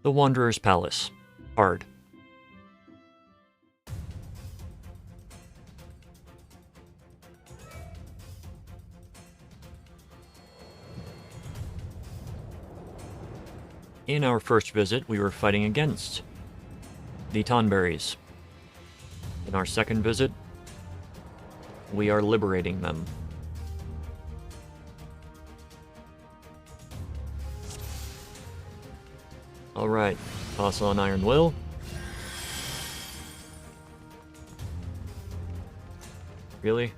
The Wanderer's Palace. Hard. In our first visit, we were fighting against the Tonberries. In our second visit, we are liberating them. Alright, toss on Iron Will. Really?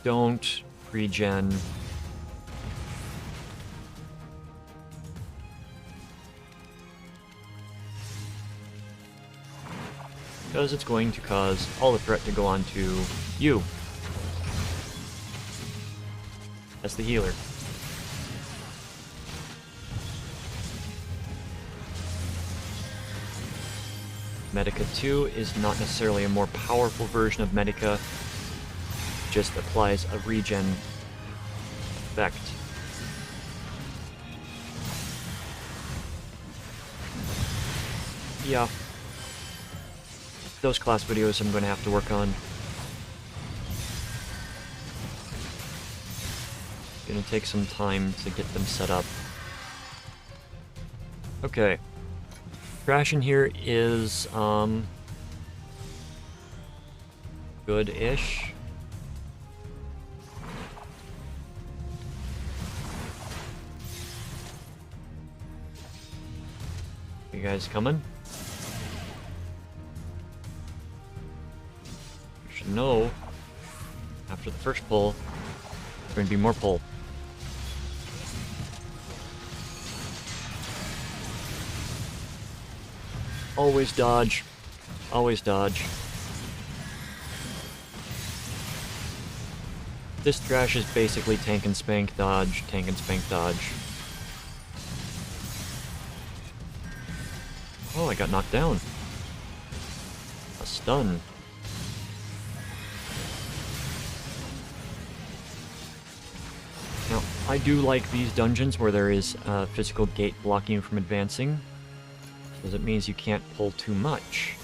Don't regen. Because it's going to cause all the threat to go on to you. As the healer. Medica 2 is not necessarily a more powerful version of Medica, just applies a regen effect. Yeah. Those class videos I'm going to have to work on. Gonna take some time to get them set up. Okay. Trash in here is, good-ish. You guys coming? You should know, after the first pull, there's going to be more pull. Always dodge. Always dodge. This trash is basically tank and spank dodge, tank and spank dodge. Oh, I got knocked down. A stun. Now, I do like these dungeons where there is a physical gate blocking you from advancing, because it means you can't pull too much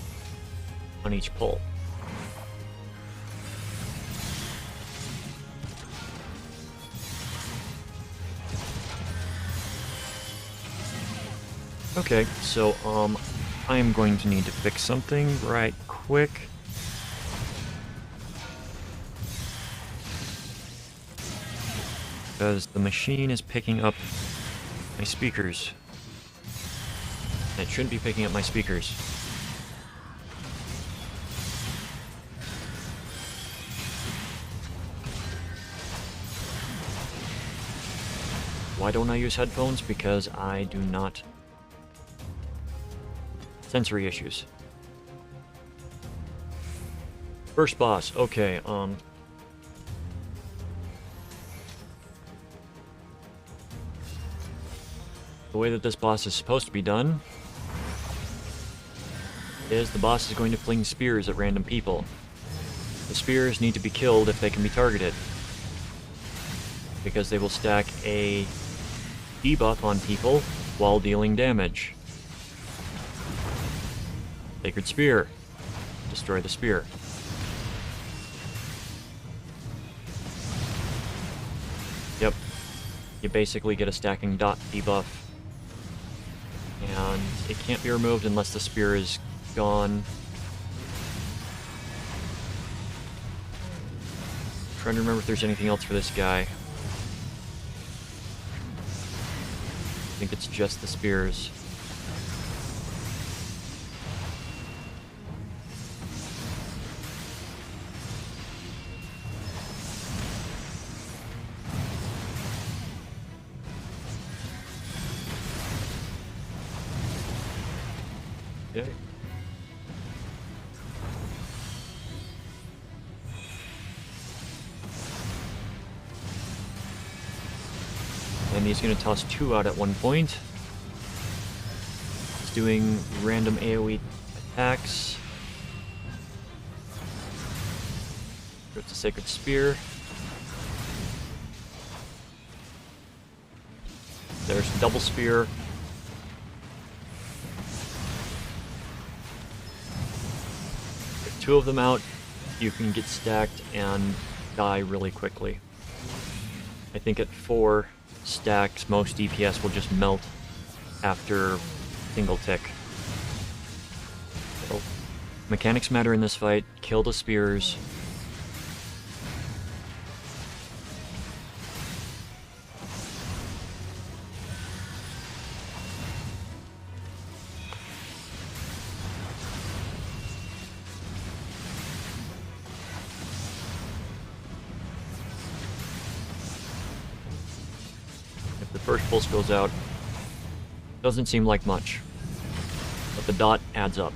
on each pull. Okay, so, I am going to need to fix something right quick. Because the machine is picking up my speakers. It shouldn't be picking up my speakers. Why don't I use headphones? Because I do not... Sensory issues. First boss, okay, the way that this boss is supposed to be done is the boss is going to fling spears at random people. The spears need to be killed if they can be targeted, because they will stack a debuff on people while dealing damage. Sacred Spear. Destroy the spear. Yep. You basically get a stacking dot debuff. And it can't be removed unless the spear is gone. I'm trying to remember if there's anything else for this guy. I think it's just the spears. Okay. And he's going to toss 2 out at one point. He's doing random AoE attacks. It's a Sacred Spear. There's double spear. Get 2 of them out, you can get stacked and die really quickly. I think at 4 stacks, most DPS will just melt after single tick. So, mechanics matter in this fight. Kill the spears. If the first pulse goes out, doesn't seem like much, but the dot adds up.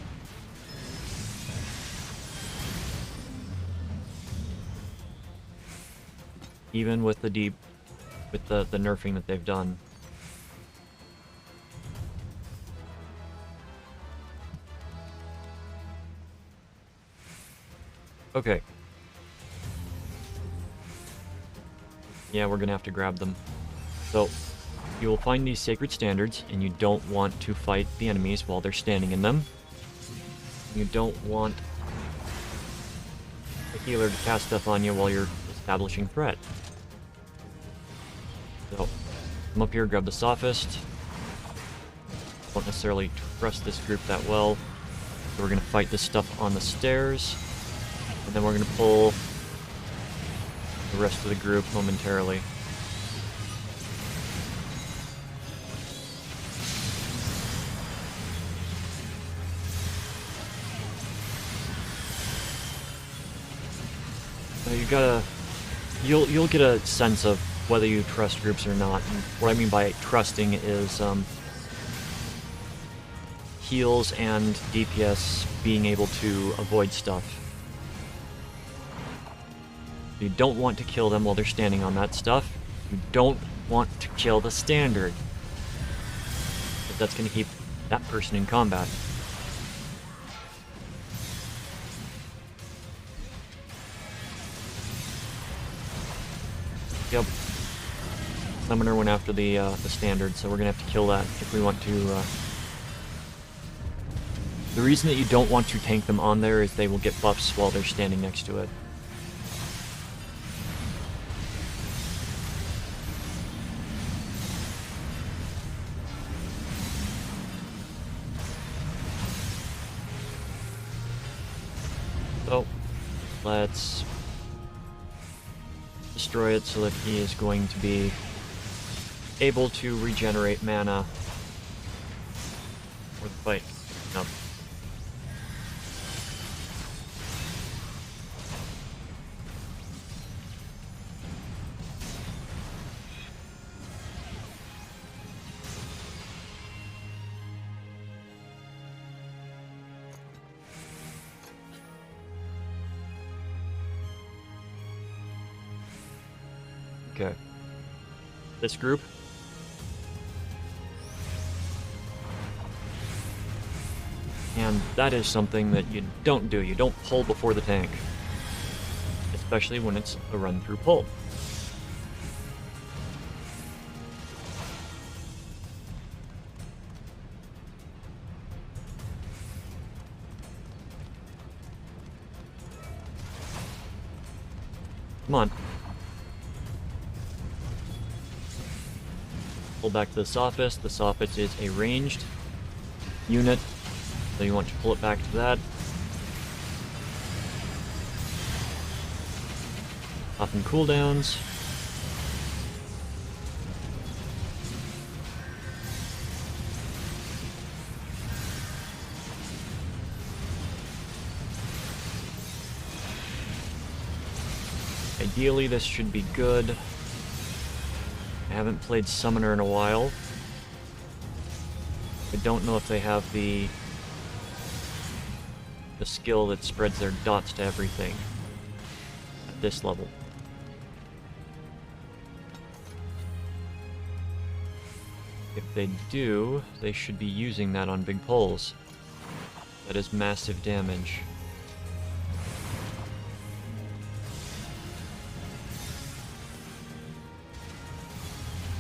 Even with the nerfing that they've done. Okay. Yeah, we're gonna have to grab them. So, you will find these sacred standards, and you don't want to fight the enemies while they're standing in them. You don't want a healer to cast stuff on you while you're establishing threat. So, come up here, grab the sophist. Don't necessarily trust this group that well. So we're gonna fight this stuff on the stairs, and then we're gonna pull the rest of the group momentarily. You'll get a sense of whether you trust groups or not. And what I mean by trusting is heals and DPS being able to avoid stuff. You don't want to kill them while they're standing on that stuff. You don't want to kill the standard, because that's going to keep that person in combat. Yep. Summoner went after the standard, so we're gonna have to kill that if we want to. The reason that you don't want to tank them on there is they will get buffs while they're standing next to it. So, let's destroy it so that he is going to be able to regenerate mana for the fight. No. Okay. This group. And that is something that you don't do. You don't pull before the tank. Especially when it's a run-through pull. Come on. Pull back to the sophist. The sophist is a ranged unit, so you want to pull it back to that. Up in cooldowns. Ideally, this should be good. I haven't played Summoner in a while. I don't know if they have the skill that spreads their dots to everything at this level. If they do, they should be using that on big pulls. That is massive damage.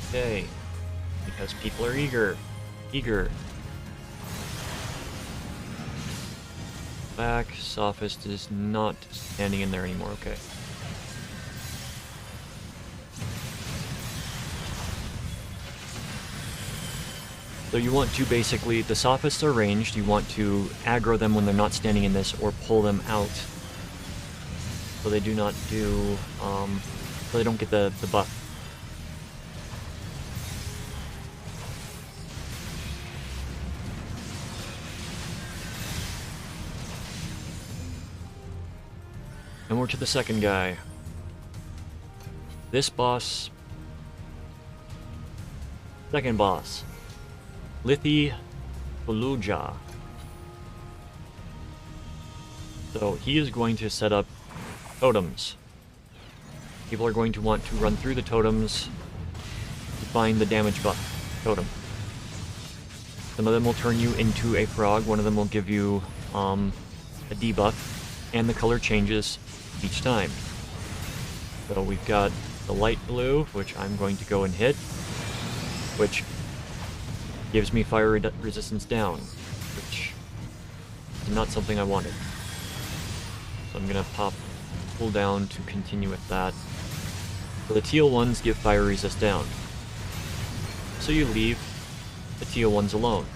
Okay. Because people are eager. Eager. Back. Sophist is not standing in there anymore. Okay. So you want to basically, the Sophists are ranged, you want to aggro them when they're not standing in this, or pull them out. So they do not do, so they don't get the buff. And we're to the second guy. This boss, second boss. Slithy Zozool Ja. So he is going to set up totems. People are going to want to run through the totems to find the damage buff totem. Some of them will turn you into a frog, one of them will give you a debuff, and the color changes each time. So we've got the light blue, which I'm going to go and hit, which gives me fire resistance down, which is not something I wanted. So I'm gonna pop pull down to continue with that. So the teal ones give fire resist down. So you leave the teal ones alone.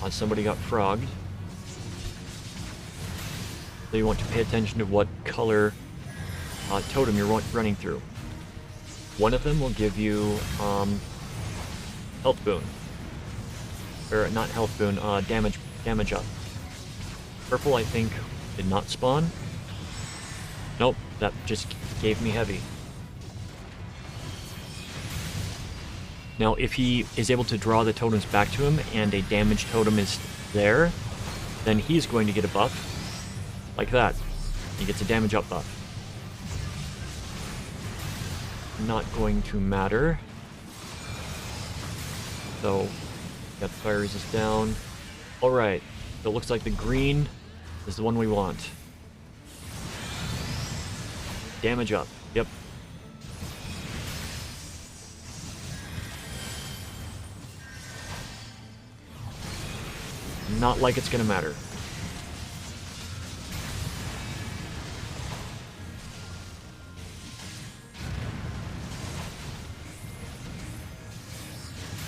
Somebody got frogged. So you want to pay attention to what color totem you're running through. One of them will give you health boon. Or not health boon, damage up. Purple, I think, did not spawn. Nope, that just gave me heavy. Now, if he is able to draw the totems back to him and a damage totem is there, then he's going to get a buff. Like that. He gets a damage up buff. Not going to matter. So, got the fire resist down. Alright, so it looks like the green is the one we want. Damage up, yep. Not like it's gonna matter.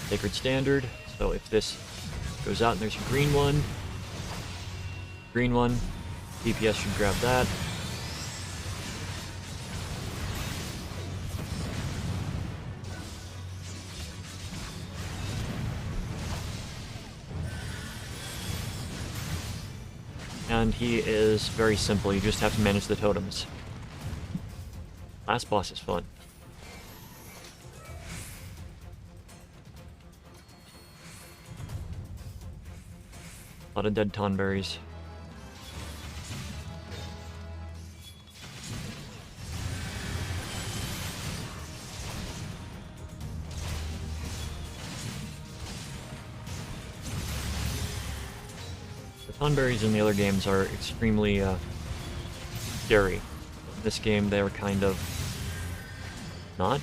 Sacred Standard, so if this goes out and there's a green one, DPS should grab that. And he is very simple, you just have to manage the totems. Last boss is fun. A lot of dead tonberries. The tonberries in the other games are extremely scary. In this game, they're kind of not.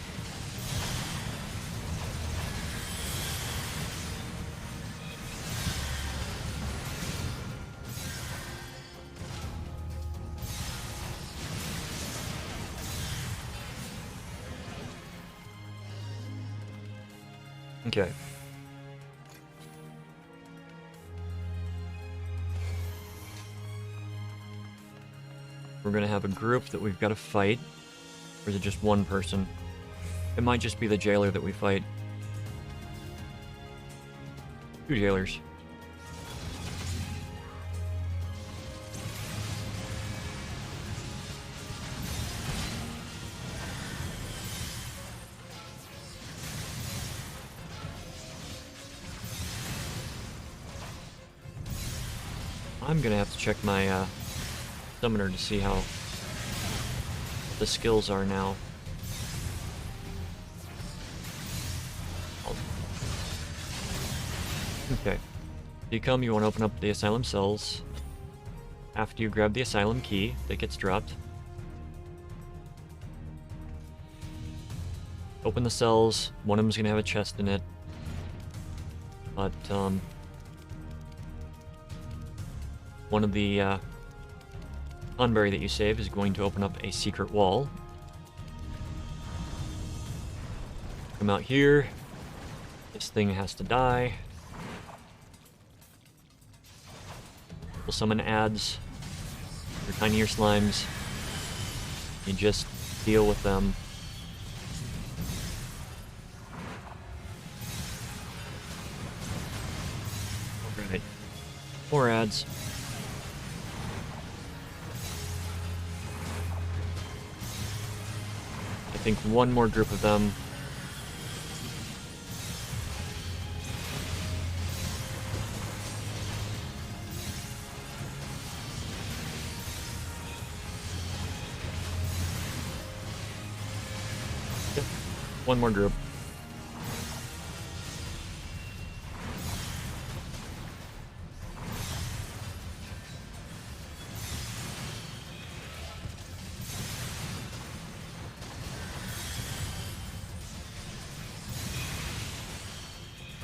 Okay. We're gonna have a group that we've got to fight. Or is it just one person? It might just be the jailer that we fight. Two jailers. I'm gonna have to check my summoner to see how the skills are now. Okay. You come, you want to open up the asylum cells. After you grab the asylum key, that gets dropped. Open the cells. One of them's gonna have a chest in it. But, one of the, Conberry that you save is going to open up a secret wall. Come out here. This thing has to die. We'll summon ads. They're tinier slimes. You just deal with them. Alright. More ads. I think one more group of them. Yep. One more group.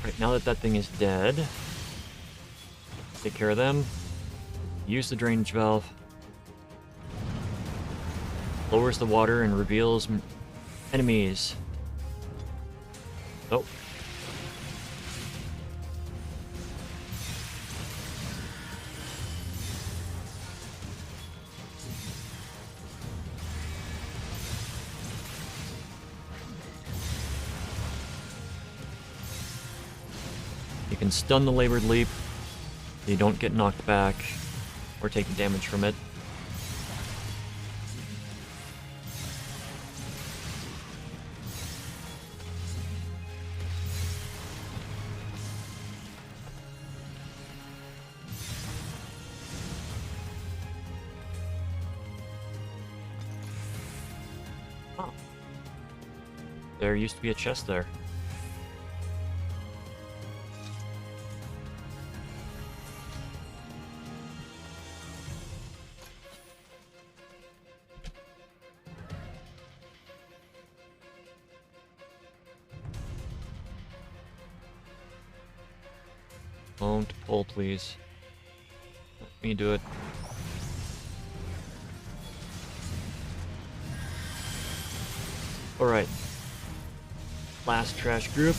Right, now that that thing is dead, take care of them. Use the drainage valve. Lowers the water and reveals enemies. Oh. You can stun the labored leap. You don't get knocked back or take damage from it. Oh. There used to be a chest there. Don't pull, please. Let me do it. Alright. Last trash group.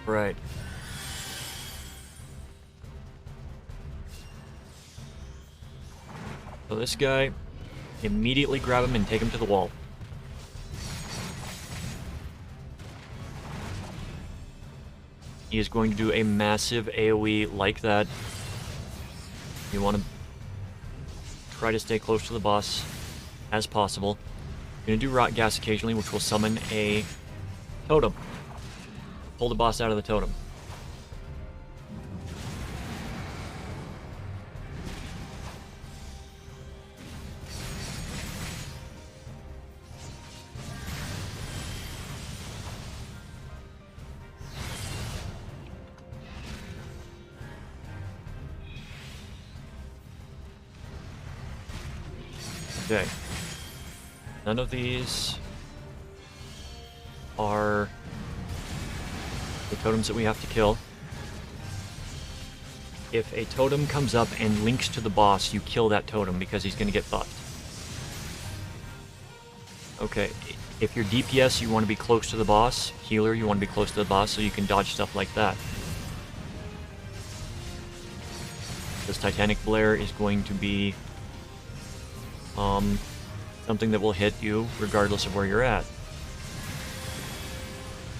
Right. So this guy, immediately grab him and take him to the wall. He is going to do a massive AoE like that. You want to try to stay close to the boss as possible. You're going to do rot gas occasionally, which will summon a totem. Pull the boss out of the totem. Okay. None of these are the totems that we have to kill. If a totem comes up and links to the boss, you kill that totem because he's going to get buffed. Okay, if you're DPS, you want to be close to the boss. Healer, you want to be close to the boss so you can dodge stuff like that. This Titanic Blare is going to be something that will hit you regardless of where you're at.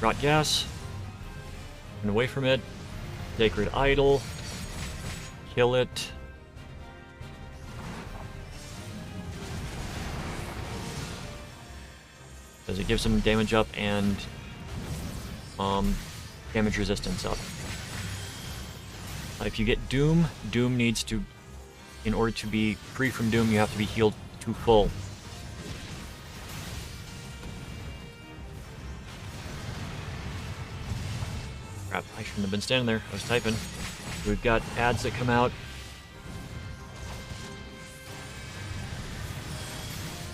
Rot Gas. Run away from it. Sacred Idol. Kill it. Does it give some damage up and damage resistance up. If you get Doom, Doom needs to, in order to be free from Doom, you have to be healed to full. Crap, I shouldn't have been standing there. I was typing. We've got ads that come out.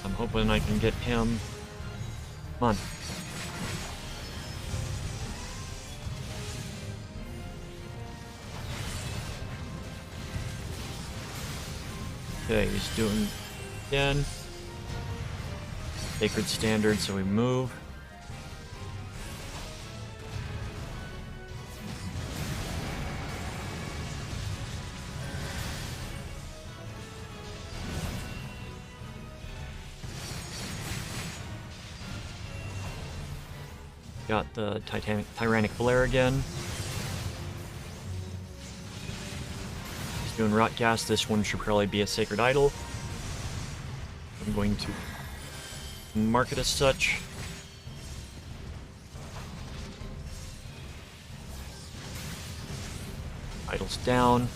I'm hoping I can get him. Come on. Okay, he's doing again. Sacred Standard, so we move. Got the Tyrannic Blare again. He's doing Rot Gas. This one should probably be a Sacred Idol. I'm going to mark it as such. Idol's down.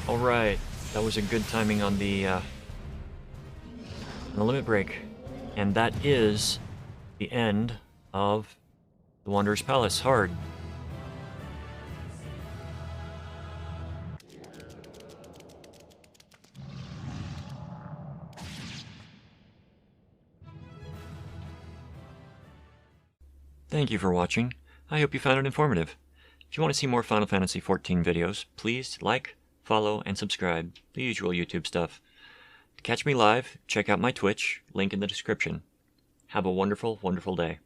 Alright, that was a good timing on the limit break. And that is the end of the Wanderer's Palace. Hard. Thank you for watching. I hope you found it informative. If you want to see more Final Fantasy XIV videos, please like, follow, and subscribe. The usual YouTube stuff. To catch me live, check out my Twitch, link in the description. Have a wonderful, wonderful day.